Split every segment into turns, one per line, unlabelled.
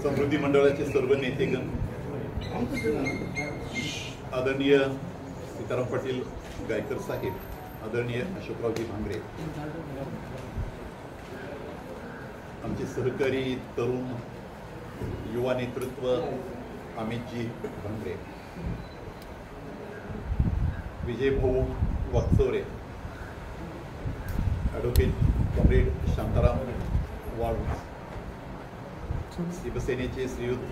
समृद्धी मंडळाचे सर्व नेतेगण, आदरणीय सीताराम पाटील गायकर साहेब, आदरणीय अशोकरावजी भांगरे, आमचे सहकारी तरुण युवा नेतृत्व अमितजी भांगरे, विजय भाऊ वाकचौरे, ॲडव्होकेट कॉम्रेड शांताराम वाळू, शिवसेनेचे श्रीयुत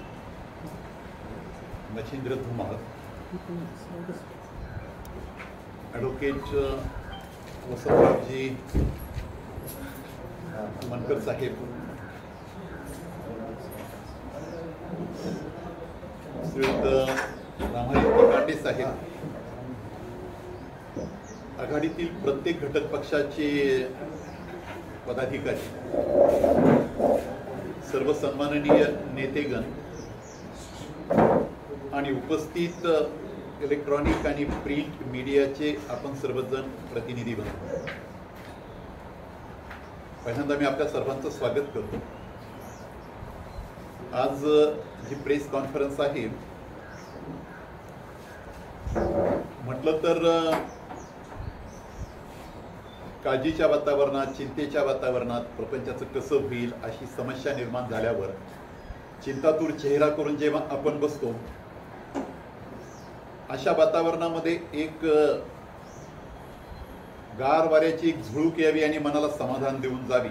मच्छिंद्र धुमाळ, ॲडव्होकेट वसंतरावजी मनकर साहेब, श्रीयुत रामायण कांडे साहेब, आघाडीतील प्रत्येक घटक पक्षाचे पदाधिकारी, सर्व सन्माननीय नेतेगण आणि उपस्थित इलेक्ट्रॉनिक आणि प्रिंट मीडियाचे आपण सर्वजण प्रतिनिधी बनतो. पहिल्यांदा मी आपल्या सर्वांचं स्वागत करतो. आज जी प्रेस कॉन्फरन्स आहे, म्हटलं तर काळजीच्या वातावरणात, चिंतेच्या वातावरणात प्रपंचाचं कसं होईल अशी समस्या निर्माण झाल्यावर चिंतातूर चेहरा करून जेव्हा आपण बसतो, अशा वातावरणामध्ये एक गार वाऱ्याची एक झुळूक यावी आणि मनाला समाधान देऊन जावी,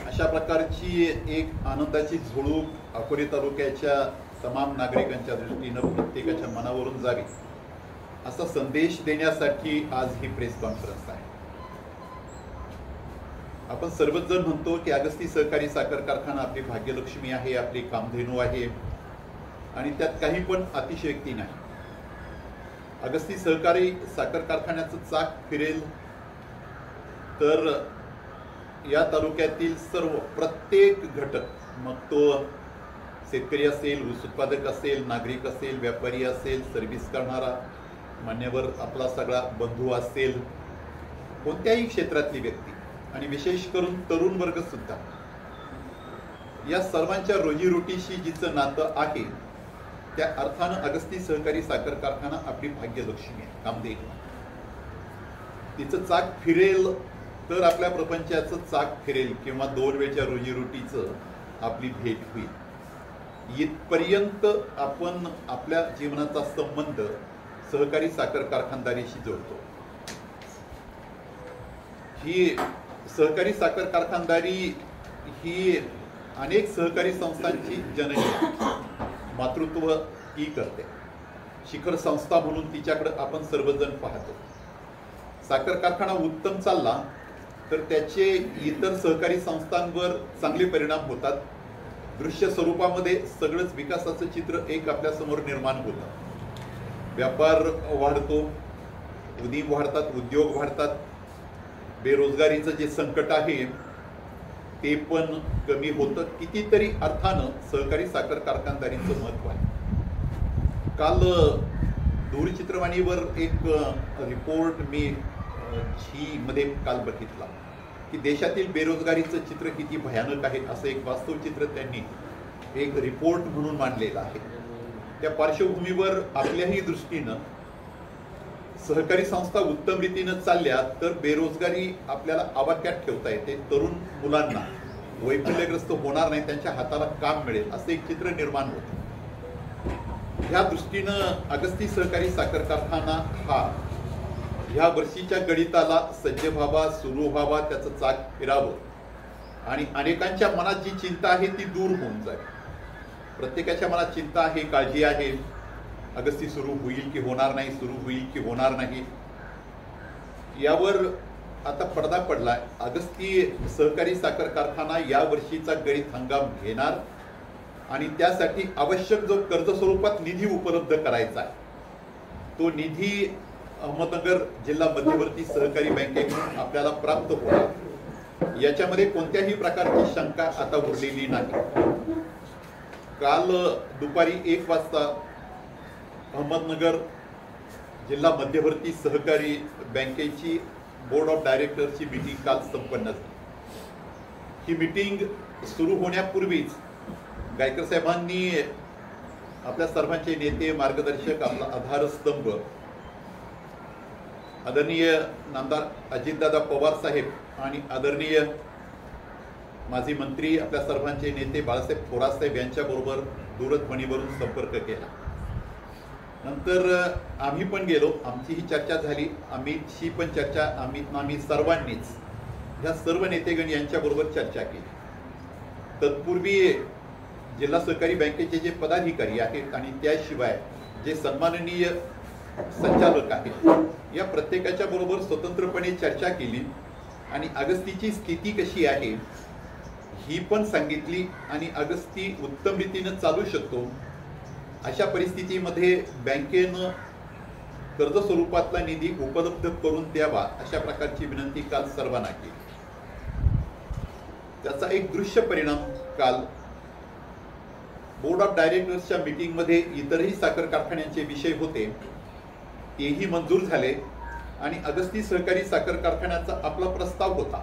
अशा प्रकारची एक आनंदाची झुळूक अकोले तालुक्याच्या तमाम नागरिकांच्या दृष्टीनं प्रत्येकाच्या मनावरून जावी, असा संदेश देण्यासाठी आज ही प्रेस कॉन्फरन्स आहे. आपण सर्वच जण म्हणतो की अगस्ती सहकारी साखर कारखाना आपली भाग्यलक्ष्मी आहे, आपली कामधेनू आहे आणि त्यात काही पण अतिशयोक्ती नाही. अगस्ती सहकारी साखर कारखान्याचं चाक फिरेल तर या तालुक्यातील सर्व प्रत्येक घटक, मग तो शेतकरी असेल, ऊस उत्पादक असेल, नागरिक असेल, व्यापारी असेल, सर्व्हिस करणारा मान्यवर आपला सगळा बंधू असेल, कोणत्याही क्षेत्रातली व्यक्ती आणि विशेष करून तरुण वर्ग सुद्धा, या सर्वांच्या रोजीरोटीशी जिचं नातं आहे त्या अर्थानं अगस्ती सहकारी साखर कारखाना आपली भाग्यलक्ष्मी आहे, कामधेनू. तिचं चाक फिरेल तर आपल्या प्रपंचाचं चाक फिरेल किंवा 2 वेळच्या रोजीरोटीचं आपली भेट होईल. इथपर्यंत आपण आपल्या जीवनाचा संबंध सहकारी साखर कारखानदारीशी जोडतो. ही सहकारी साखर कारखानदारी ही अनेक सहकारी संस्थांची जननी, मातृत्व ही करते. शिखर संस्था म्हणून तिच्याकडे आपण सर्वजण पाहतो. साखर कारखाना उत्तम चालला तर त्याचे इतर सहकारी संस्थांवर चांगले परिणाम होतात. दृश्य स्वरूपामध्ये सगळंच विकासाचं चित्र एक आपल्यासमोर निर्माण होतं. व्यापार वाढतो, उदीम वाढतात, उद्योग वाढतात, बेरोजगारीचं जे संकट आहे ते पण कमी होतं. कितीतरी अर्थानं सहकारी साखर कारखानदारीचं महत्व आहे. काल दूरचित्रवाणीवर एक रिपोर्ट मी मध्ये काल बघितला की देशातील बेरोजगारीचं चित्र किती भयानक आहे, असं एक वास्तव चित्र त्यांनी एक रिपोर्ट म्हणून मांडलेलं आहे. त्या पार्श्वभूमीवर आपल्याही दृष्टीनं सहकारी संस्था उत्तम रीतीनं चालल्या तर बेरोजगारी आपल्याला आवाक्यात ठेवता येते. तरुण मुलांना वैफल्यग्रस्त होणार नाही, त्यांच्या हाताला काम मिळेल असं एक चित्र निर्माण होतं. ह्या दृष्टीनं अगस्ती सहकारी साखर कारखाना हा ह्या वर्षीच्या गणिताला सज्ज व्हावा, सुरू व्हावा, त्याचं चाक फिरावं आणि अनेकांच्या मनात जी चिंता आहे ती दूर होऊन जावी. प्रत्येकाच्या मनात चिंता आहे, काळजी आहे, अगस्ती सुरू होईल की होणार नाही, सुरू होईल की होणार नाही, यावर आता पडदा पडलाय. अगस्ती सहकारी साखर कारखाना या वर्षीचा गळीत हंगाम घेणार आणि त्यासाठी आवश्यक जो कर्ज स्वरूपात निधी उपलब्ध करायचा आहे तो निधी अहमदनगर जिल्हा मध्यवर्ती सहकारी बँकेकडून आपल्याला प्राप्त होणार, याच्यामध्ये कोणत्याही प्रकारची शंका आता उरलेली नाही. काल दुपारी 1 वाजता अहमदनगर जिल्हा मध्यवर्ती सहकारी बँकेची बोर्ड ऑफ डायरेक्टरची मीटिंग काल संपन्न झाली. ही मीटिंग सुरू होण्यापूर्वीच गायकर साहेबांनी आपल्या सर्वांचे नेते मार्गदर्शक आपला आधारस्तंभ आदरणीय नामदार अजितदादा पवार साहेब आणि आदरणीय माजी मंत्री आपल्या सर्वांचे नेते बाळासाहेब थोरात साहेब यांच्याबरोबर दूरध्वनीवरून संपर्क केला. नंतर आम्ही पण गेलो, आमची ही चर्चा झाली, आम्हीची पण चर्चा आम्ही सर्वांनीच ह्या सर्व नेतेगण यांच्याबरोबर चर्चा केली. तत्पूर्वी जिल्हा सहकारी बँकेचे जे पदाधिकारी आहेत आणि त्याशिवाय जे सन्माननीय संचालक आहेत या प्रत्येकाच्या बरोबर स्वतंत्रपणे चर्चा केली आणि अगस्तीची स्थिती कशी आहे ही पण सांगितली आणि अगस्ती उत्तम रीतीने चालू शकतो अशा परिस्थितीमध्ये बँकेनं कर्ज स्वरूपातला निधी उपलब्ध करून द्यावा अशा प्रकारची विनंती काल सर्वांना केली. त्याचा एक दृश्य परिणाम काल बोर्ड ऑफ डायरेक्टर्सच्या मीटिंगमध्ये इतरही साखर कारखान्यांचे विषय होते तेही मंजूर झाले आणि अगस्ती सहकारी साखर कारखान्याचा आपला प्रस्ताव होता.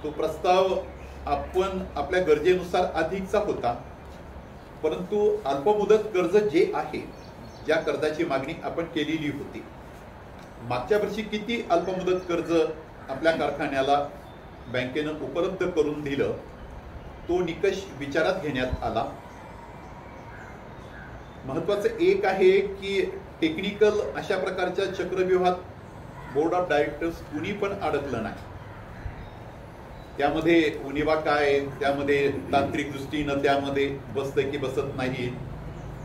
तो प्रस्ताव आपण आपल्या गरजेनुसार अधिकचा होता, परंतु अल्पमुदत कर्ज जे आहे ज्या कर्जाची मागणी आपण केलेली होती, मागच्या वर्षी किती अल्पमुदत कर्ज आपल्या कारखान्याला बँकेनं उपलब्ध करून दिलं तो निकष विचारात घेण्यात आला. महत्वाचं एक आहे की टेक्निकल अशा प्रकारच्या चक्रव्यूहात बोर्ड ऑफ डायरेक्टर्स कुणी पण अडकलं नाही. त्यामध्ये उणिवा काय, त्यामध्ये तांत्रिक दृष्टीनं त्यामध्ये बसतं की बसत नाही,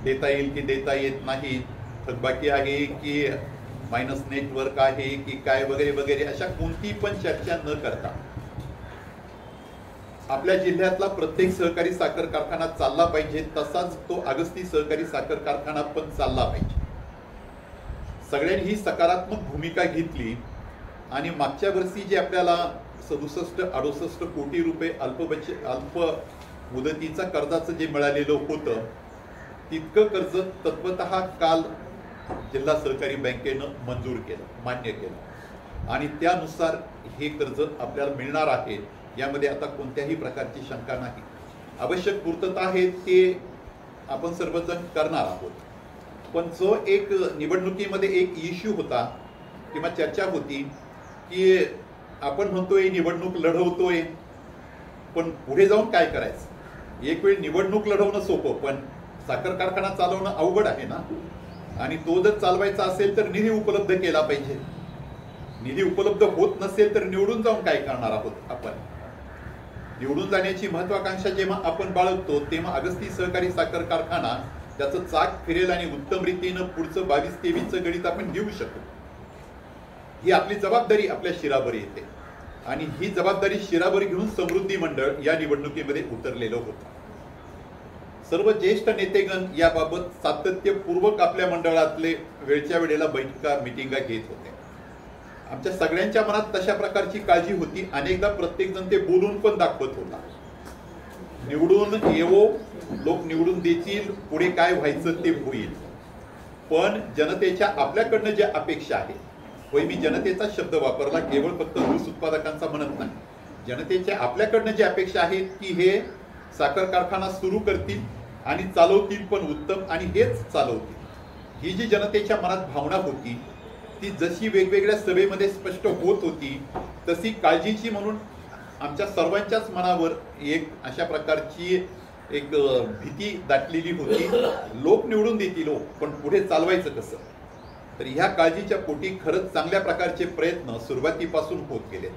देता येईल की देता येत नाही, थकबाकी आहे की मायनस नेटवर्क आहे की काय वगैरे वगैरे अशा कोणती पण चर्चा न करता आपल्या जिल्ह्यातला प्रत्येक सहकारी साखर कारखाना चालला पाहिजे तसाच तो अगस्ती सहकारी साखर कारखाना पण चालला पाहिजे. सगळ्यांनी ही सकारात्मक भूमिका घेतली आणि मागच्या वर्षी जे आपल्याला 67-68 कोटी रुपये अल्प मुदतीचा कर्जाचं जे मिळालेलं होतं तितकं कर्ज तत्वतः काल जिल्हा सहकारी बँकेनं मंजूर केलं, मान्य केलं आणि त्यानुसार हे कर्ज आपल्याला मिळणार आहे. यामध्ये आता कोणत्याही प्रकारची शंका नाही. आवश्यक पूर्तता आहे ते आपण सर्वजण करणार आहोत. पण जो एक निवडणुकीमध्ये एक इश्यू होता किंवा चर्चा होती की आपण म्हणतोय निवडणूक लढवतोय पण पुढे जाऊन काय करायचं. एक वेळ निवडणूक लढवणं सोपं पण साखर कारखाना चालवणं अवघड आहे ना. आणि तो जर चालवायचा असेल तर निधी उपलब्ध केला पाहिजे. निधी उपलब्ध होत नसेल तर निवडून जाऊन काय करणार आहोत आपण. निवडून जाण्याची महत्वाकांक्षा जेव्हा आपण बाळगतो तेव्हा अगस्ती सहकारी साखर कारखाना त्याचं चाक फिरेल आणि उत्तम रीतीनं पुढचं 22-23चं गणित आपण घेऊ शकतो. ही आपली जबाबदारी आपल्या शिरावर येते आणि ही जबाबदारी शिरावर घेऊन समृद्धी मंडळ या निवडणुकीमध्ये उतरलेलं होतं. सर्व ज्येष्ठ नेतेगण याबाबत सातत्यपूर्वक आपल्या मंडळातले वेळच्या वेळेला बैठका मिटिंगा घेत होते. आमच्या सगळ्यांच्या मनात तशा प्रकारची काळजी होती. अनेकदा प्रत्येक जण ते बोलून पण दाखवत होता. निवडून येवो, लोक निवडून देतील, पुढे काय व्हायचं ते होईल. पण जनतेच्या आपल्याकडनं ज्या अपेक्षा आहेत, होय मी जनतेचा शब्द वापरला, केवळ फक्त ऊस उत्पादकांचा म्हणत नाही, जनतेच्या आपल्याकडनं ज्या अपेक्षा आहेत की हे साखर कारखाना सुरू करतील आणि चालवतील पण उत्तम आणि हेच चालवतील. ही जी जनतेच्या मनात भावना होती ती जशी वेगवेगळ्या सभेमध्ये स्पष्ट होत होती तशी काळजीची म्हणून आमच्या सर्वांच्याच मनावर एक अशा प्रकारची एक भीती दाटलेली होती. लोक निवडून देतील पण पुढे चालवायचं कसं. तर ह्या काळजीच्या पोटी खरंच चांगल्या प्रकारचे प्रयत्न सुरुवातीपासून होत गेले.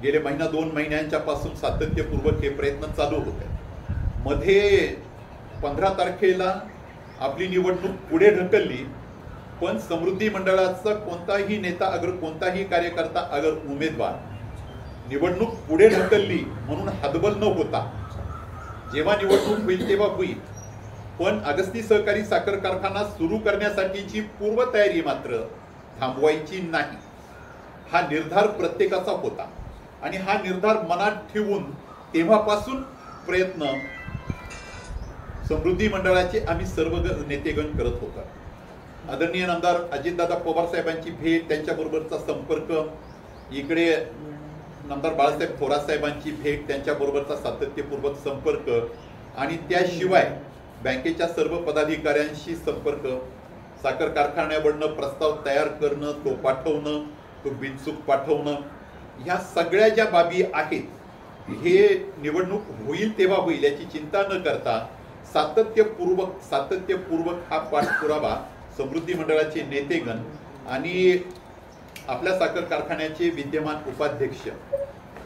गेले महिना 2 महिन्यांच्या पासून सातत्यपूर्वक हे प्रयत्न चालू होते. मध्ये 15 तारखेला आपली निवडणूक पुढे ढकलली पण समृद्धी मंडळाचा कोणताही नेता अगर कोणताही कार्यकर्ता अगर उमेदवार निवडणूक पुढे ढकलली म्हणून हतबल न होता जेव्हा निवडणूक होईल तेव्हा होईल पण अगस्ती सहकारी साखर कारखाना सुरू करण्यासाठीची पूर्वतयारी मात्र थांबवायची नाही. हा निर्धार प्रत्येकाचा होता आणि हा निर्धार मनात ठेवून तेव्हापासून प्रयत्न समृद्धी मंडळाचे आम्ही सर्व नेतेगण करत होतो. आदरणीय नामदार अजितदादा पवार साहेबांची भेट, त्यांच्याबरोबरचा संपर्क, इकडे नामदार बाळासाहेब थोरात साहेबांची भेट, त्यांच्याबरोबरचा सातत्यपूर्वक संपर्क आणि त्याशिवाय बँकेच्या सर्व पदाधिकाऱ्यांशी संपर्क, साखर कारखान्यावरनं प्रस्ताव तयार करणं, तो पाठवणं, तो बिनचूक पाठवणं, ह्या सगळ्या ज्या बाबी आहेत, हे निवडणूक होईल तेव्हा होईल याची चिंता न करता सातत्यपूर्वक हा पाठपुरावा समृद्धी मंडळाचे नेतेगण आणि आपल्या साखर कारखान्याचे विद्यमान उपाध्यक्ष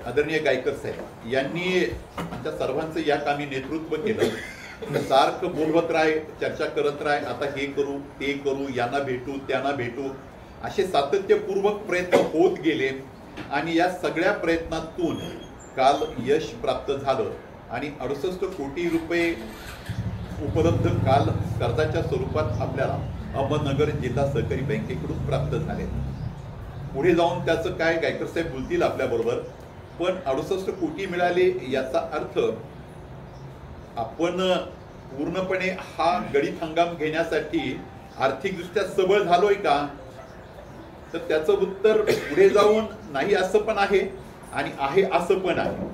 आदरणीय गायकर साहेब यांनी आमच्या सर्वांचं या कामी नेतृत्व केलं. सारखं बोलवत राय, चर्चा करत राय, आता हे करू ते करू, यांना भेटू त्यांना भेटू, असे सातत्यपूर्वक प्रयत्न होत गेले आणि या सगळ्या प्रयत्नातून काल यश प्राप्त झालं आणि 68 कोटी रुपये उपलब्ध काल कर्जाच्या स्वरूपात आपल्याला अहमदनगर जिल्हा सहकारी बँकेकडून प्राप्त झाले. पुढे जाऊन त्याचं काय गायकर साहेब बोलतील आपल्या बरोबर, पण 68 कोटी मिळाले याचा अर्थ आपण पूर्णपणे हा गळीत हंगाम घेण्यासाठी आर्थिकदृष्ट्या सबळ झालोय का, तर त्याचं उत्तर पुढे जाऊन नाही असं पण आहे आणि आहे असं पण आहे.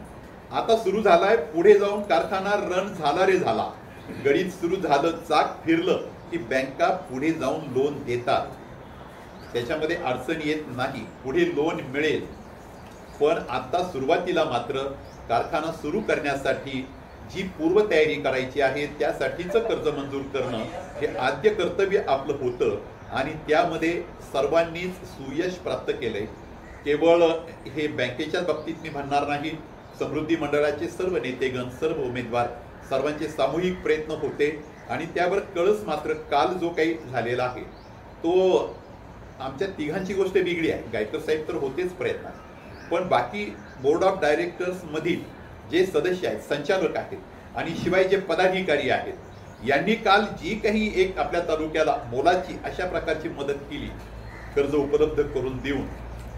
आता सुरू झालाय, पुढे जाऊन कारखाना रन झाला रे झाला, गणित सुरू झालं, चाक फिरलं की बँका पुढे जाऊन लोन देतात, त्याच्यामध्ये अडचण येत नाही, पुढे लोन मिळेल. पण आता सुरुवातीला मात्र कारखाना सुरू करण्यासाठी जी पूर्वतयारी करायची आहे त्यासाठीचं कर्ज मंजूर करणं हे आद्य कर्तव्य आपलं होतं आणि त्यामध्ये सर्वांनीच सुयश प्राप्त केलंय. केवळ हे बँकेच्या बाबतीत मी म्हणणार नाही, समृद्धी मंडळाचे सर्व नेतेगण, सर्व उमेदवार, सर्वांचे सामूहिक प्रयत्न होते आणि त्यावर कळस मात्र काल जो काही झालेला आहे तो आमच्या तिघांची गोष्ट वेगळी आहे. गायकर साहेब तर होतेच प्रयत्नात, पण बाकी बोर्ड ऑफ डायरेक्टर्स मधील जे सदस्य आहेत, संचालक आहेत आणि शिवाय जे पदाधिकारी आहेत, यांनी काल जी काही एक आपल्या तालुक्याला मोलाची अशा प्रकारची मदत केली, कर्ज उपलब्ध करून देऊन,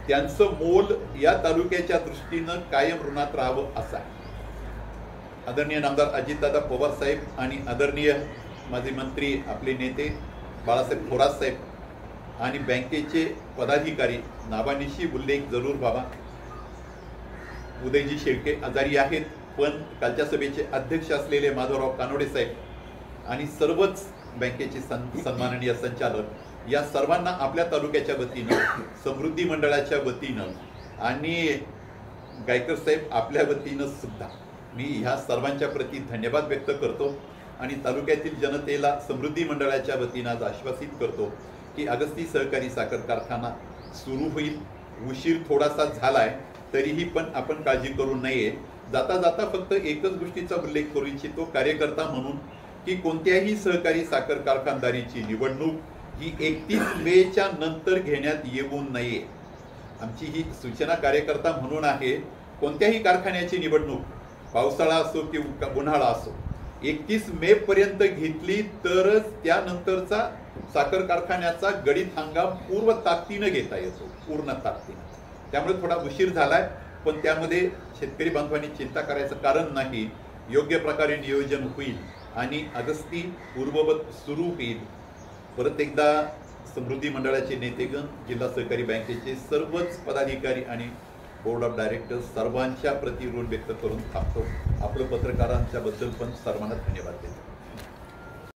त्यांचं मोल या तालुक्याच्या दृष्टीनं कायम ऋणात राहावं असं आहे. आदरणीय नामदार अजितदादा पवार साहेब आणि आदरणीय माजी मंत्री आपले नेते बाळासाहेब थोरात साहेब आणि बँकेचे पदाधिकारी, नावानिशी उल्लेख जरूर व्हावा. उदयजी शेळके आजारी आहेत, पण कालच्या सभेचे अध्यक्ष असलेले माधवराव कानोडे साहेब आणि सर्वच बँकेचे सन्माननीय संचालक, या सर्वांना आपल्या तालुक्याच्या वतीनं, समृद्धी मंडळाच्या वतीनं आणि गायकर साहेब आपल्या वतीनं सुद्धा मी ह्या सर्वांच्या प्रती धन्यवाद व्यक्त करतो आणि तालुक्यातील जनतेला समृद्धी मंडळाच्या वतीनं आज आश्वासित करतो की अगस्ती सहकारी साखर कारखाना सुरू होईल. उशीर थोडासा झालाय तरीही पण आपण काळजी करू नये. जाता जाता फक्त एकच गोष्टीचा उल्लेख करू इच्छितो कार्यकर्ता म्हणून की कोणत्याही सहकारी साखर कारखानदारीची निवडणूक ही 31 मेच्या नंतर घेण्यात येऊ नये. आमची ही सूचना कार्यकर्ता म्हणून आहे. कोणत्याही कारखान्याची निवडणूक, पावसाळा असो किंवा उन्हाळा असो, 31 मे पर्यंत घेतली तरच त्यानंतरचा साखर कारखान्याचा गळीत हंगाम पूर्व ताकदीनं घेता येतो, पूर्ण ताकदीनं. त्यामुळे थोडा उशीर झालाय, पण त्यामध्ये शेतकरी बांधवांनी चिंता करायचं कारण नाही. योग्य प्रकारे नियोजन होईल आणि अगस्ती पूर्ववत सुरू होईल. परत एकदा समृद्धी मंडळाचे नेतेगण, जिल्हा सहकारी बँकेचे सर्वच पदाधिकारी आणि बोर्ड ऑफ डायरेक्टर्स सर्वांच्या प्रति ऋण व्यक्त करून थांबतो. आपलं पत्रकारांच्या बद्दल पण सर्वांना धन्यवाद देतो.